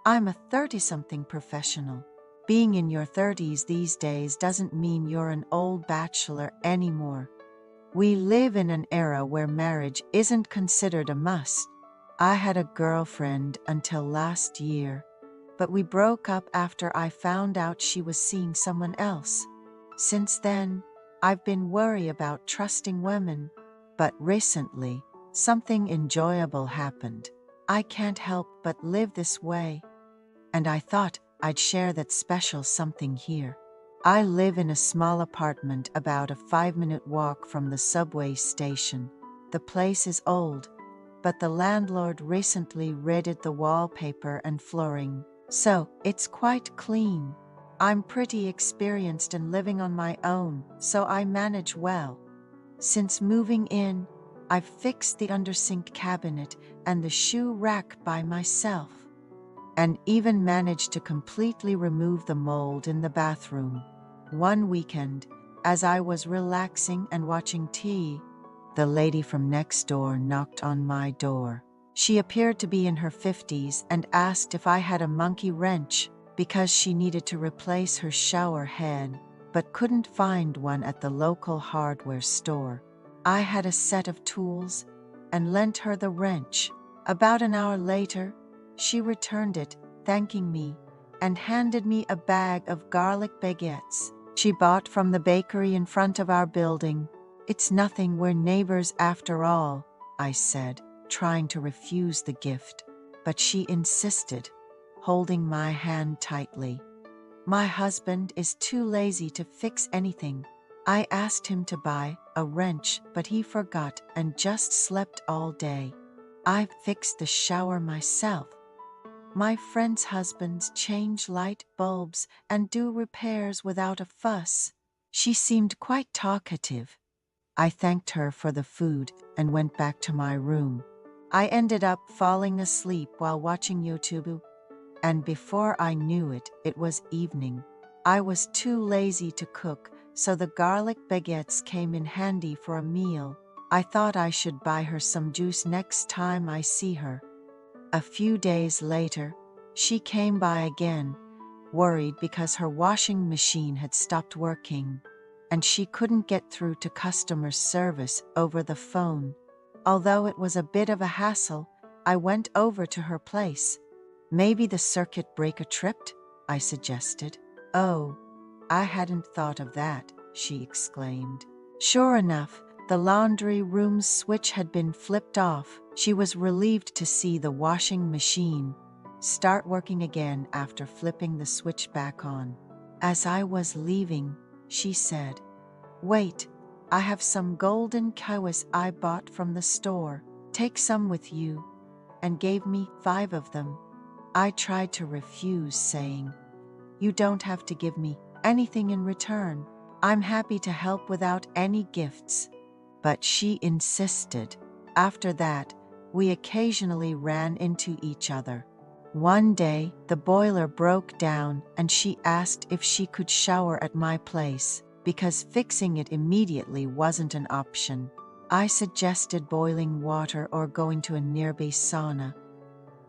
I'm a 30-something professional. Being in your 30s these days doesn't mean you're an old bachelor anymore. We live in an era where marriage isn't considered a must. I had a girlfriend until last year, but we broke up after I found out she was seeing someone else. Since then, I've been worried about trusting women, but recently, something enjoyable happened. I can't help but live this way, and I thought I'd share that special something here. I live in a small apartment about a 5-minute walk from the subway station. The place is old, but the landlord recently redid the wallpaper and flooring, so it's quite clean. I'm pretty experienced in living on my own, so I manage well. Since moving in, I've fixed the undersink cabinet and the shoe rack by myself, and even managed to completely remove the mold in the bathroom. One weekend, as I was relaxing and watching TV, the lady from next door knocked on my door. She appeared to be in her 50s and asked if I had a monkey wrench because she needed to replace her shower head, but couldn't find one at the local hardware store. I had a set of tools and lent her the wrench. About an hour later, she returned it, thanking me, and handed me a bag of garlic baguettes she bought from the bakery in front of our building. It's nothing, we're neighbors after all, I said, trying to refuse the gift, but she insisted, holding my hand tightly. My husband is too lazy to fix anything. I asked him to buy a wrench, but he forgot and just slept all day. I fixed the shower myself. My friends' husbands change light bulbs and do repairs without a fuss. She seemed quite talkative. I thanked her for the food and went back to my room. I ended up falling asleep while watching YouTube, and before I knew it, it was evening. I was too lazy to cook, so the garlic baguettes came in handy for a meal. I thought I should buy her some juice next time I see her. A few days later, she came by again, worried because her washing machine had stopped working, and she couldn't get through to customer service over the phone. Although it was a bit of a hassle, I went over to her place. Maybe the circuit breaker tripped, I suggested. Oh, I hadn't thought of that, she exclaimed. Sure enough, the laundry room's switch had been flipped off. She was relieved to see the washing machine start working again after flipping the switch back on. As I was leaving, she said, "Wait, I have some golden kiwis I bought from the store. Take some with you," and gave me 5 of them. I tried to refuse, saying, "You don't have to give me anything in return. I'm happy to help without any gifts." But she insisted. After that, we occasionally ran into each other. One day, the boiler broke down and she asked if she could shower at my place because fixing it immediately wasn't an option. I suggested boiling water or going to a nearby sauna,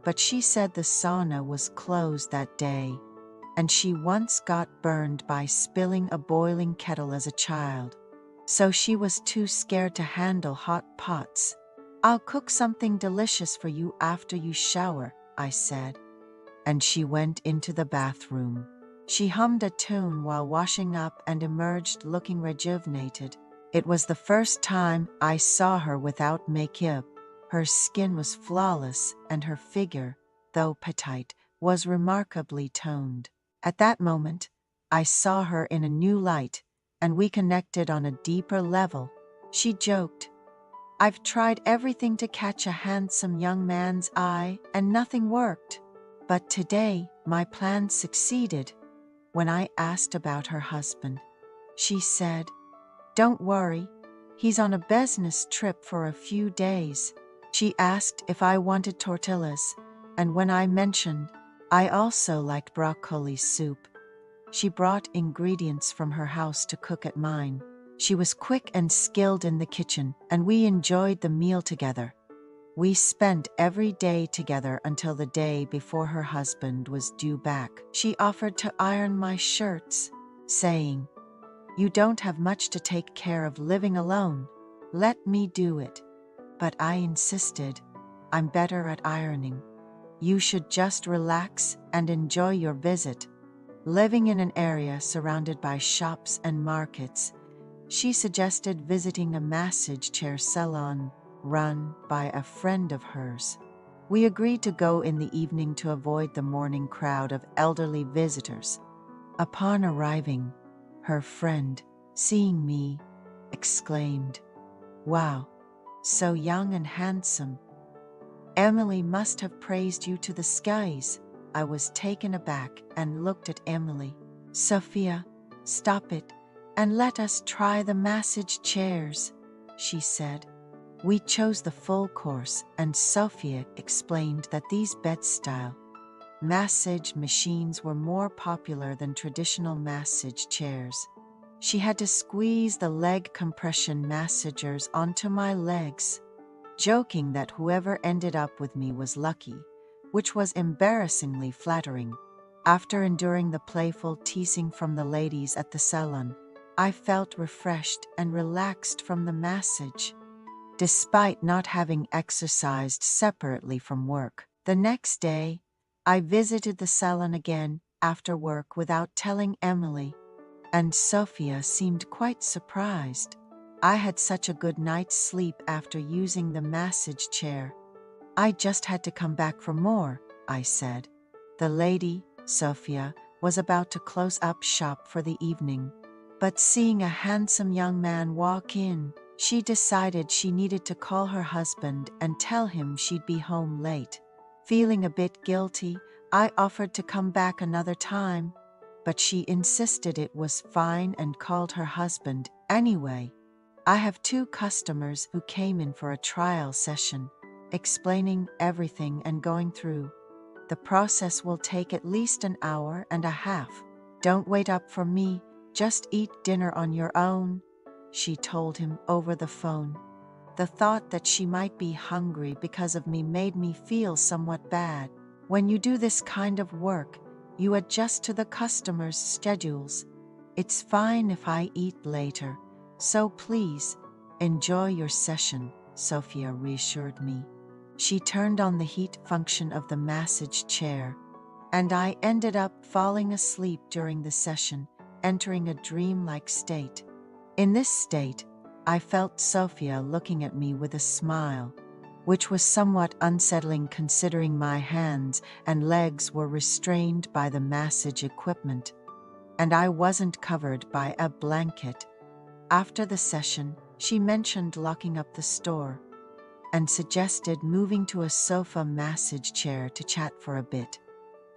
but she said the sauna was closed that day, and she once got burned by spilling a boiling kettle as a child, so she was too scared to handle hot pots. "I'll cook something delicious for you after you shower," I said, and she went into the bathroom. She hummed a tune while washing up and emerged looking rejuvenated. It was the first time I saw her without makeup. Her skin was flawless and her figure, though petite, was remarkably toned. At that moment, I saw her in a new light, and we connected on a deeper level. She joked, "I've tried everything to catch a handsome young man's eye, and nothing worked. But today, my plan succeeded." When I asked about her husband, she said, "Don't worry, he's on a business trip for a few days." She asked if I wanted tortillas, and when I mentioned I also liked broccoli soup, she brought ingredients from her house to cook at mine. She was quick and skilled in the kitchen, and we enjoyed the meal together. We spent every day together until the day before her husband was due back. She offered to iron my shirts, saying, "You don't have much to take care of living alone. Let me do it." But I insisted, "I'm better at ironing. You should just relax and enjoy your visit." Living in an area surrounded by shops and markets, she suggested visiting a massage chair salon run by a friend of hers. We agreed to go in the evening to avoid the morning crowd of elderly visitors. Upon arriving, her friend, seeing me, exclaimed, "Wow, so young and handsome. Emily must have praised you to the skies." I was taken aback and looked at Emily. "Sophia, stop it and let us try the massage chairs," she said. We chose the full course, and Sophia explained that these bed-style massage machines were more popular than traditional massage chairs. She had to squeeze the leg compression massagers onto my legs, joking that whoever ended up with me was lucky, which was embarrassingly flattering. After enduring the playful teasing from the ladies at the salon, I felt refreshed and relaxed from the massage, despite not having exercised separately from work. The next day, I visited the salon again after work without telling Emily, and Sophia seemed quite surprised. I had such a good night's sleep after using the massage chair. "I just had to come back for more," I said. The lady, Sophia, was about to close up shop for the evening, but seeing a handsome young man walk in, she decided she needed to call her husband and tell him she'd be home late. Feeling a bit guilty, I offered to come back another time, but she insisted it was fine and called her husband anyway. I have 2 customers who came in for a trial session, explaining everything and going through. The process will take at least an hour and a half. "Don't wait up for me, just eat dinner on your own," she told him over the phone. The thought that she might be hungry because of me made me feel somewhat bad. When you do this kind of work, you adjust to the customers' schedules. "It's fine if I eat later, so please, enjoy your session," Sophia reassured me. She turned on the heat function of the massage chair, and I ended up falling asleep during the session, entering a dreamlike state. In this state, I felt Sophia looking at me with a smile, which was somewhat unsettling considering my hands and legs were restrained by the massage equipment, and I wasn't covered by a blanket. After the session, she mentioned locking up the store and suggested moving to a sofa massage chair to chat for a bit.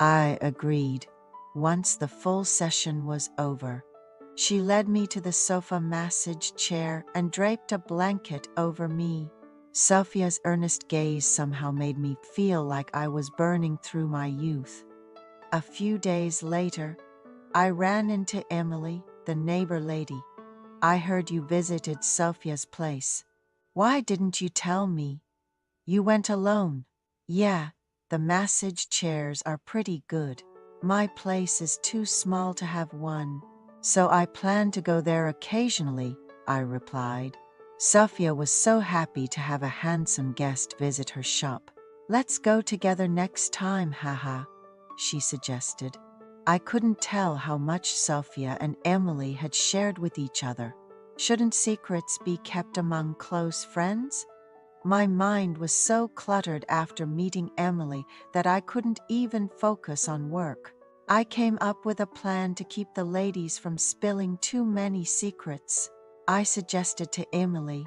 I agreed. Once the full session was over, she led me to the sofa massage chair and draped a blanket over me. Sophia's earnest gaze somehow made me feel like I was burning through my youth. A few days later, I ran into Emily, the neighbor lady. "I heard you visited Sophia's place. Why didn't you tell me? You went alone." "Yeah, the massage chairs are pretty good. My place is too small to have one, so I plan to go there occasionally," I replied. Sophia was so happy to have a handsome guest visit her shop. "Let's go together next time, haha," she suggested. I couldn't tell how much Sophia and Emily had shared with each other. Shouldn't secrets be kept among close friends? My mind was so cluttered after meeting Emily that I couldn't even focus on work. I came up with a plan to keep the ladies from spilling too many secrets. I suggested to Emily,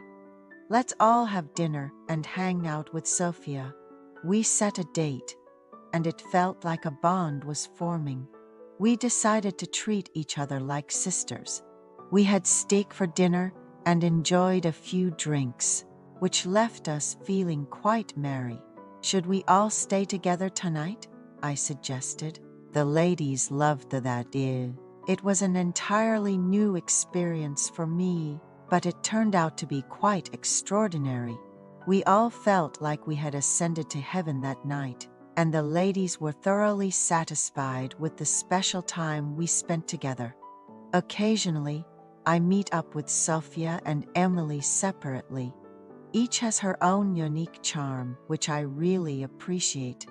"Let's all have dinner and hang out with Sophia." We set a date, and it felt like a bond was forming. We decided to treat each other like sisters. We had steak for dinner and enjoyed a few drinks, which left us feeling quite merry. "Should we all stay together tonight?" I suggested. The ladies loved the idea. It was an entirely new experience for me, but it turned out to be quite extraordinary. We all felt like we had ascended to heaven that night, and the ladies were thoroughly satisfied with the special time we spent together. Occasionally, I meet up with Sophia and Emily separately. Each has her own unique charm, which I really appreciate.